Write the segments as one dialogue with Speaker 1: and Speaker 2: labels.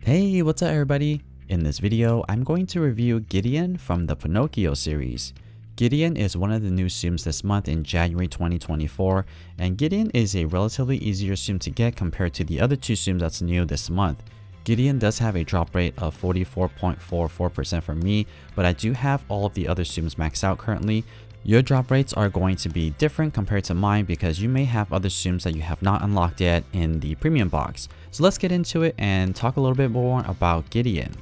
Speaker 1: Hey, what's up everybody? In this video, I'm going to review Gideon from the Pinocchio series. Gideon is one of the new Tsums this month in January 2024, and Gideon is a relatively easier Tsum to get compared to the other two Tsums that's new this month. Gideon does have a drop rate of 44.44% for me, but I do have all of the other Tsums maxed out currently. Your drop rates are going to be different compared to mine because you may have other Tsums that you have not unlocked yet in the premium box. So let's get into it and talk a little bit more about Gideon.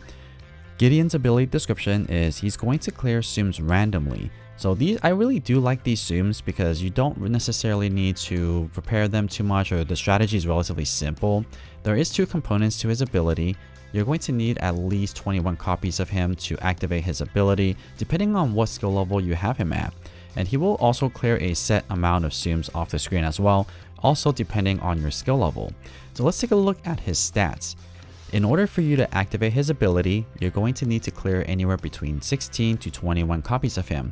Speaker 1: Gideon's ability description is he's going to clear Tsums randomly. So I really do like these Tsums because you don't necessarily need to prepare them too much, or the strategy is relatively simple. There is two components to his ability. You're going to need at least 21 copies of him to activate his ability, depending on what skill level you have him at. And he will also clear a set amount of Tsums off the screen as well, also depending on your skill level. So let's take a look at his stats. In order for you to activate his ability, you're going to need to clear anywhere between 16 to 21 copies of him.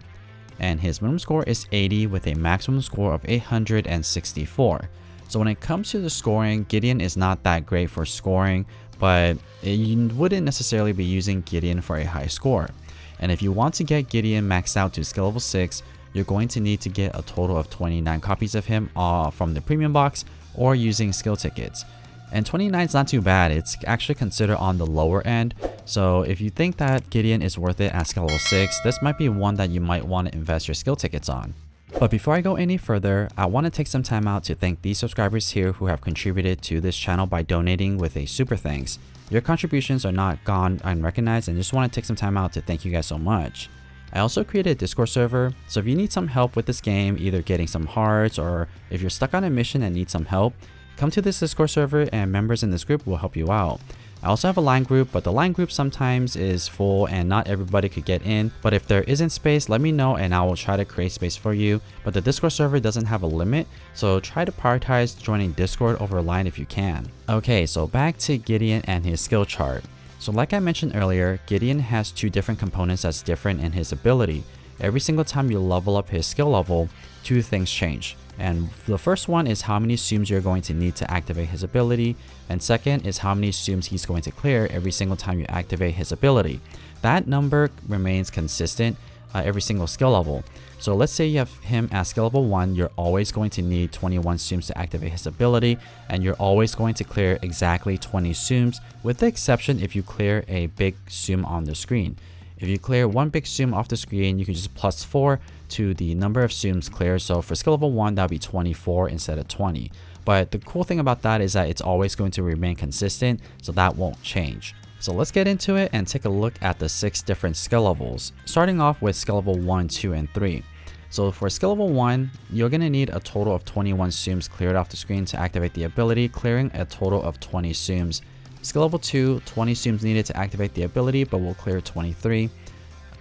Speaker 1: And his minimum score is 80 with a maximum score of 864. So when it comes to the scoring, Gideon is not that great for scoring, but you wouldn't necessarily be using Gideon for a high score. And if you want to get Gideon maxed out to skill level 6, you're going to need to get a total of 29 copies of him from the premium box or using skill tickets. And 29 is not too bad, it's actually considered on the lower end. So if you think that Gideon is worth it at skill level 6, this might be one that you might want to invest your skill tickets on. But before I go any further, I want to take some time out to thank these subscribers here who have contributed to this channel by donating with a super thanks. Your contributions are not gone unrecognized, and just want to take some time out to thank you guys so much. I also created a Discord server, so if you need some help with this game, either getting some hearts or if you're stuck on a mission and need some help, come to this Discord server and members in this group will help you out. I also have a line group, but the line group sometimes is full and not everybody could get in. But if there isn't space, let me know and I will try to create space for you. But the Discord server doesn't have a limit, so try to prioritize joining Discord over line if you can. Okay, so back to Gideon and his skill chart. So like I mentioned earlier, Gideon has two different components that's different in his ability. Every single time you level up his skill level, two things change. And the first one is how many Tsums you're going to need to activate his ability, and second is how many Tsums he's going to clear every single time you activate his ability. That number remains consistent every single skill level. So let's say you have him at skill level 1, you're always going to need 21 Tsums to activate his ability, and you're always going to clear exactly 20 Tsums, with the exception if you clear a big Tsum on the screen. If you clear one big Tsum off the screen, you can just plus 4 to the number of Tsums cleared. So for skill level 1, that would be 24 instead of 20. But the cool thing about that is that it's always going to remain consistent, so that won't change. So let's get into it and take a look at the 6 different skill levels, starting off with skill level 1, 2, and 3. So for skill level 1, you're going to need a total of 21 Tsums cleared off the screen to activate the ability, clearing a total of 20 Tsums. Skill level 2, 20 Tsums needed to activate the ability, but will clear 23.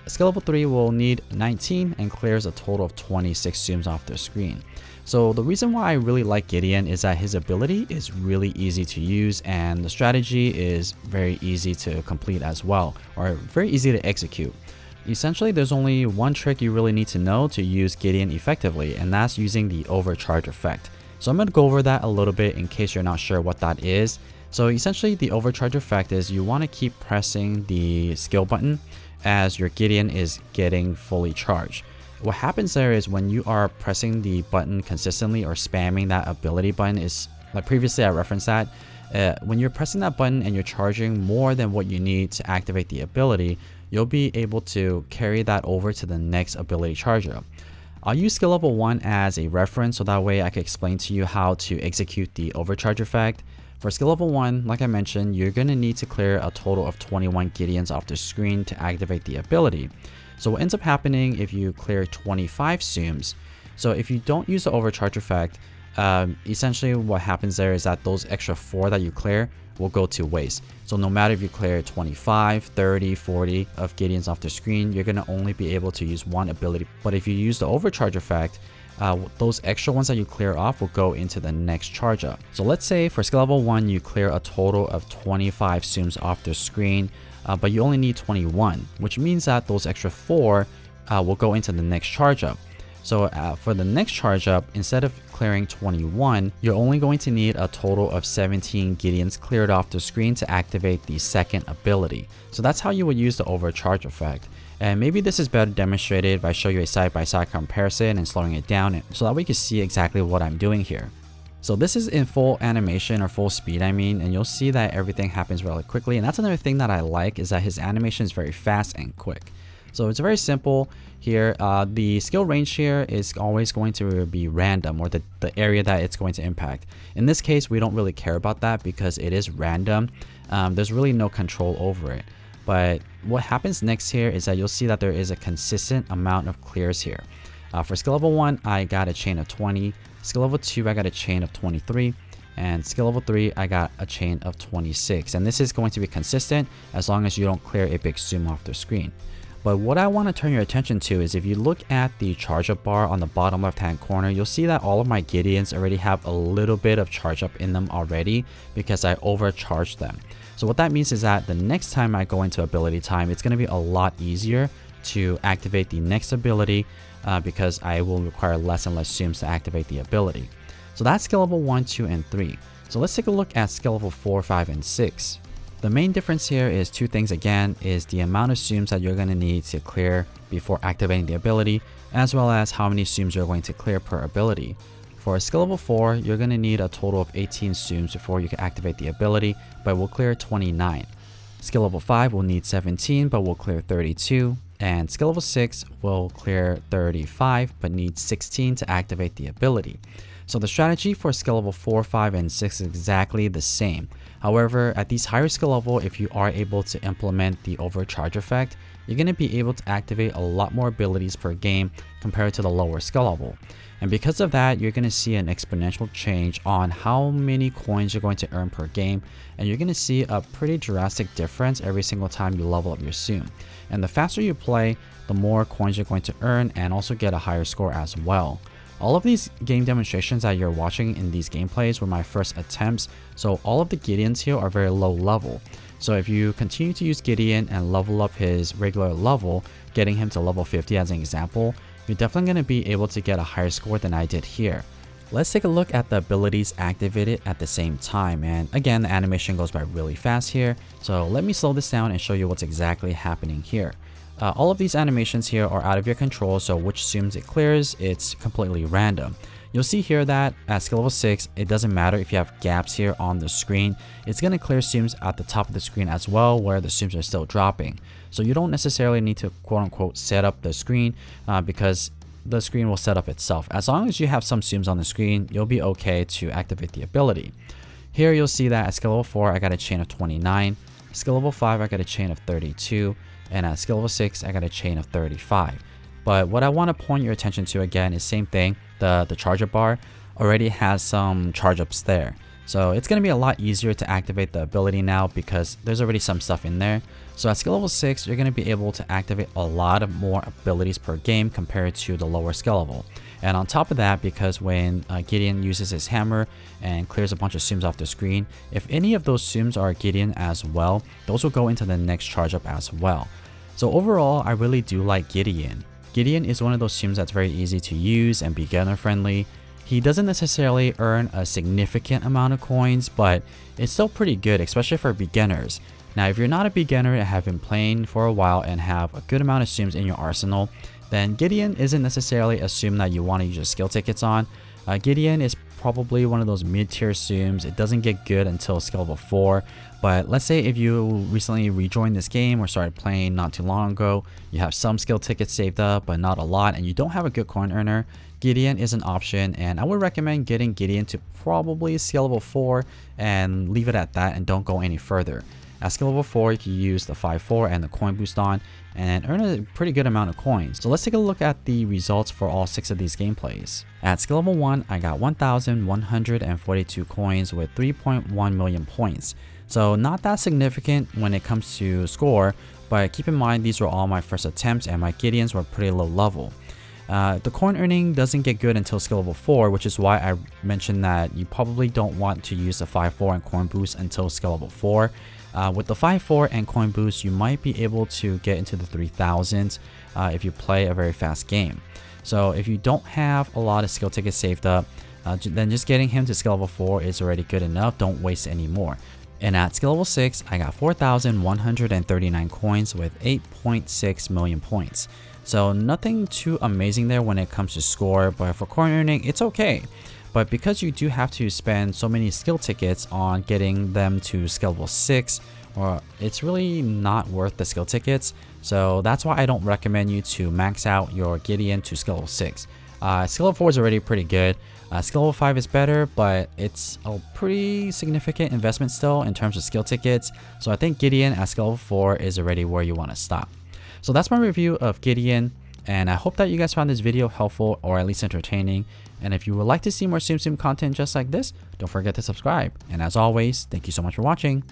Speaker 1: Skill level 3 will need 19 and clears a total of 26 Tsums off the screen. So the reason why I really like Gideon is that his ability is really easy to use and the strategy is very easy to complete as well, or very easy to execute. Essentially, there's only one trick you really need to know to use Gideon effectively, and that's using the overcharge effect. So I'm going to go over that a little bit in case you're not sure what that is. So essentially, the overcharge effect is you want to keep pressing the skill button as your Gideon is getting fully charged. What happens there is when you are pressing the button consistently or spamming that ability button, is like previously I referenced that, when you're pressing that button and you're charging more than what you need to activate the ability, you'll be able to carry that over to the next ability charger. I'll use skill level 1 as a reference so that way I can explain to you how to execute the overcharge effect. For skill level 1, like I mentioned, you're going to need to clear a total of 21 Gideons off the screen to activate the ability. So what ends up happening if you clear 25 Tsums, so if you don't use the overcharge effect, essentially what happens there is that those extra 4 that you clear will go to waste. So no matter if you clear 25, 30, 40 of Gideons off the screen, you're going to only be able to use one ability. But if you use the overcharge effect, those extra ones that you clear off will go into the next charge up. So let's say for skill level 1, you clear a total of 25 Tsums off the screen, but you only need 21, which means that those extra 4 will go into the next charge up. So for the next charge up, instead of clearing 21, you're only going to need a total of 17 Gideons cleared off the screen to activate the second ability. So that's how you would use the overcharge effect. And maybe this is better demonstrated if I show you a side-by-side comparison and slowing it down so that we can see exactly what I'm doing here. So this is in full animation or full speed, I mean, and you'll see that everything happens really quickly. And that's another thing that I like, is that his animation is very fast and quick. So it's very simple here. The skill range here is always going to be random, or the area that it's going to impact. In this case, we don't really care about that because it is random. There's really no control over it. But what happens next here is that you'll see that there is a consistent amount of clears here. For skill level 1, I got a chain of 20. Skill level 2, I got a chain of 23. And skill level 3, I got a chain of 26. And this is going to be consistent as long as you don't clear a big Tsum off the screen. But what I want to turn your attention to is if you look at the charge up bar on the bottom left hand corner, you'll see that all of my Gideons already have a little bit of charge up in them already because I overcharged them. So what that means is that the next time I go into ability time, it's going to be a lot easier to activate the next ability because I will require less and less Tsums to activate the ability. So that's skill level 1, 2, and 3. So let's take a look at skill level 4, 5, and 6. The main difference here is two things again, is the amount of Tsums that you're going to need to clear before activating the ability, as well as how many Tsums you're going to clear per ability. For skill level 4, you're going to need a total of 18 Tsums before you can activate the ability, but we'll clear 29. Skill level 5 will need 17, but we'll clear 32. And skill level 6 will clear 35, but needs 16 to activate the ability. So the strategy for skill level 4, 5, and 6 is exactly the same. However, at these higher skill level, if you are able to implement the overcharge effect, you're going to be able to activate a lot more abilities per game compared to the lower skill level. And because of that, you're going to see an exponential change on how many coins you're going to earn per game, and you're going to see a pretty drastic difference every single time you level up your Tsum. And the faster you play, the more coins you're going to earn and also get a higher score as well. All of these game demonstrations that you're watching in these gameplays were my first attempts, so all of the Gideons here are very low level. So if you continue to use Gideon and level up his regular level, getting him to level 50 as an example, you're definitely going to be able to get a higher score than I did here. Let's take a look at the abilities activated at the same time, and again, the animation goes by really fast here, so let me slow this down and show you what's exactly happening here. All of these animations here are out of your control, so which Tsums it clears, it's completely random. You'll see here that at skill level 6, it doesn't matter if you have gaps here on the screen, it's going to clear Tsums at the top of the screen as well where the Tsums are still dropping. So you don't necessarily need to quote unquote set up the screen because the screen will set up itself. As long as you have some Tsums on the screen, you'll be okay to activate the ability. Here you'll see that at skill level 4, I got a chain of 29, skill level 5, I got a chain of 32, and at skill level 6, I got a chain of 35. But what I want to point your attention to again is same thing, the charge up bar already has some charge ups there. So it's going to be a lot easier to activate the ability now because there's already some stuff in there. So at skill level 6, you're going to be able to activate a lot of more abilities per game compared to the lower skill level. And on top of that, because when Gideon uses his hammer and clears a bunch of Tsums off the screen, if any of those Tsums are Gideon as well, those will go into the next charge up as well. So overall, I really do like Gideon. Gideon is one of those Tsums that's very easy to use and beginner friendly. He doesn't necessarily earn a significant amount of coins, but it's still pretty good, especially for beginners. Now, if you're not a beginner and have been playing for a while and have a good amount of Tsums in your arsenal, then Gideon isn't necessarily a Tsum that you want to use your skill tickets on. Gideon is probably one of those mid-tier Tsums. It doesn't get good until skill level 4. But let's say if you recently rejoined this game or started playing not too long ago, you have some skill tickets saved up but not a lot, and you don't have a good coin earner, Gideon is an option, and I would recommend getting Gideon to probably skill level 4 and leave it at that and don't go any further. At skill level 4, you can use the 5-4 and the coin boost on and earn a pretty good amount of coins. So let's take a look at the results for all 6 of these gameplays. At skill level 1, I got 1,142 coins with 3.1 million points. So not that significant when it comes to score, but keep in mind these were all my first attempts and my Gideons were pretty low level. The coin earning doesn't get good until skill level 4, which is why I mentioned that you probably don't want to use the 5-4 and coin boost until skill level 4. With the 5-4 and coin boost, you might be able to get into the 3000s if you play a very fast game. So if you don't have a lot of skill tickets saved up, then just getting him to skill level 4 is already good enough. Don't waste any more. And at skill level 6, I got 4,139 coins with 8.6 million points. So nothing too amazing there when it comes to score, but for coin earning, it's okay. But because you do have to spend so many skill tickets on getting them to skill level 6, or it's really not worth the skill tickets. So that's why I don't recommend you to max out your Gideon to skill level 6. Skill level 4 is already pretty good. Skill level 5 is better, but it's a pretty significant investment still in terms of skill tickets. So I think Gideon at skill level 4 is already where you want to stop. So that's my review of Gideon, and I hope that you guys found this video helpful or at least entertaining. And if you would like to see more Tsum Tsum content just like this, don't forget to subscribe. And as always, thank you so much for watching.